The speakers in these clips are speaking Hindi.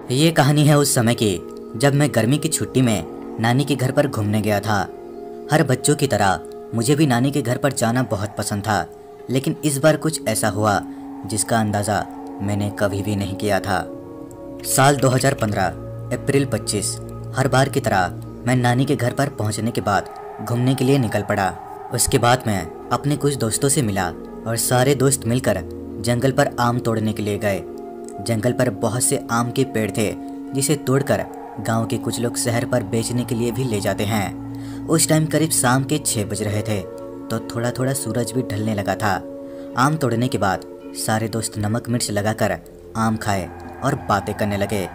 ये कहानी है उस समय की जब मैं गर्मी की छुट्टी में नानी के घर पर घूमने गया था। हर बच्चों की तरह मुझे भी नानी के घर पर जाना बहुत पसंद था, लेकिन इस बार कुछ ऐसा हुआ जिसका अंदाज़ा मैंने कभी भी नहीं किया था। साल 2015 अप्रैल 25। हर बार की तरह मैं नानी के घर पर पहुंचने के बाद घूमने के लिए निकल पड़ा। उसके बाद मैं अपने कुछ दोस्तों से मिला और सारे दोस्त मिलकर जंगल पर आम तोड़ने के लिए गए। जंगल पर बहुत से आम के पेड़ थे जिसे तोड़कर गांव के कुछ लोग शहर पर बेचने के लिए भी ले जाते हैं। उस टाइम करीब शाम के 6 बज रहे थे, तो थोड़ा थोड़ा सूरज भी ढलने लगा था। आम तोड़ने के बाद सारे दोस्त नमक मिर्च लगाकर आम खाए और बातें करने लगे।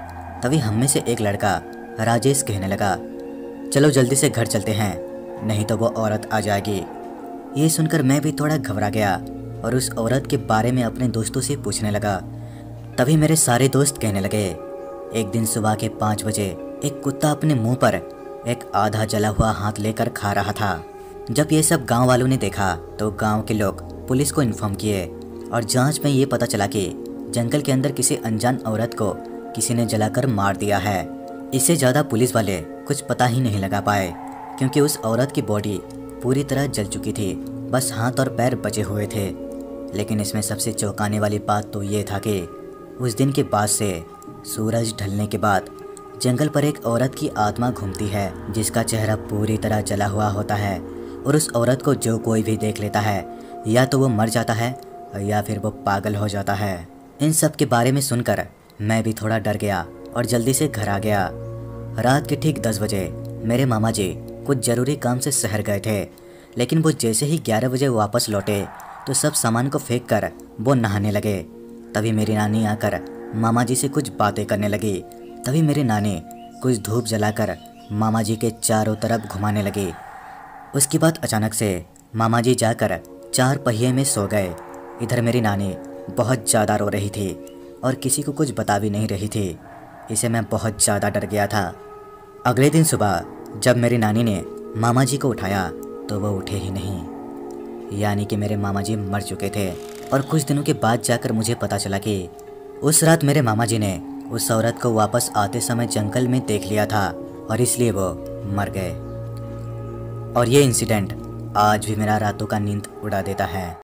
तभी हम में से एक लड़का राजेश कहने लगा, चलो जल्दी से घर चलते हैं, नहीं तो वो औरत आ जाएगी। ये सुनकर मैं भी थोड़ा घबरा गया और उस औरत के बारे में अपने दोस्तों से पूछने लगा। तभी मेरे सारे दोस्त कहने लगे, एक दिन सुबह के 5 बजे एक कुत्ता अपने मुंह पर एक आधा जला हुआ हाथ लेकर खा रहा था। जब ये सब गांव वालों ने देखा तो गांव के लोग पुलिस को इन्फॉर्म किए और जांच में ये पता चला कि जंगल के अंदर किसी अनजान औरत को किसी ने जलाकर मार दिया है। इससे ज़्यादा पुलिस वाले कुछ पता ही नहीं लगा पाए, क्योंकि उस औरत की बॉडी पूरी तरह जल चुकी थी, बस हाथ और पैर बचे हुए थे। लेकिन इसमें सबसे चौंकाने वाली बात तो ये था कि उस दिन के बाद से सूरज ढलने के बाद जंगल पर एक औरत की आत्मा घूमती है, जिसका चेहरा पूरी तरह जला हुआ होता है। और उस औरत को जो कोई भी देख लेता है, या तो वो मर जाता है या फिर वो पागल हो जाता है। इन सब के बारे में सुनकर मैं भी थोड़ा डर गया और जल्दी से घर आ गया। रात के ठीक 10 बजे मेरे मामा जी कुछ ज़रूरी काम से शहर गए थे, लेकिन वो जैसे ही 11 बजे वापस लौटे तो सब सामान को फेंक कर वो नहाने लगे। तभी मेरी नानी आकर मामा जी से कुछ बातें करने लगी। तभी मेरी नानी कुछ धूप जलाकर मामा जी के चारों तरफ घुमाने लगी। उसके बाद अचानक से मामा जी जाकर 4 पहिए में सो गए। इधर मेरी नानी बहुत ज़्यादा रो रही थी और किसी को कुछ बता भी नहीं रही थी। इसे मैं बहुत ज़्यादा डर गया था। अगले दिन सुबह जब मेरी नानी ने मामा जी को उठाया तो वो उठे ही नहीं, यानी कि मेरे मामा जी मर चुके थे। और कुछ दिनों के बाद जाकर मुझे पता चला कि उस रात मेरे मामा जी ने उस औरत को वापस आते समय जंगल में देख लिया था और इसलिए वो मर गए। और ये इंसिडेंट आज भी मेरा रातों का नींद उड़ा देता है।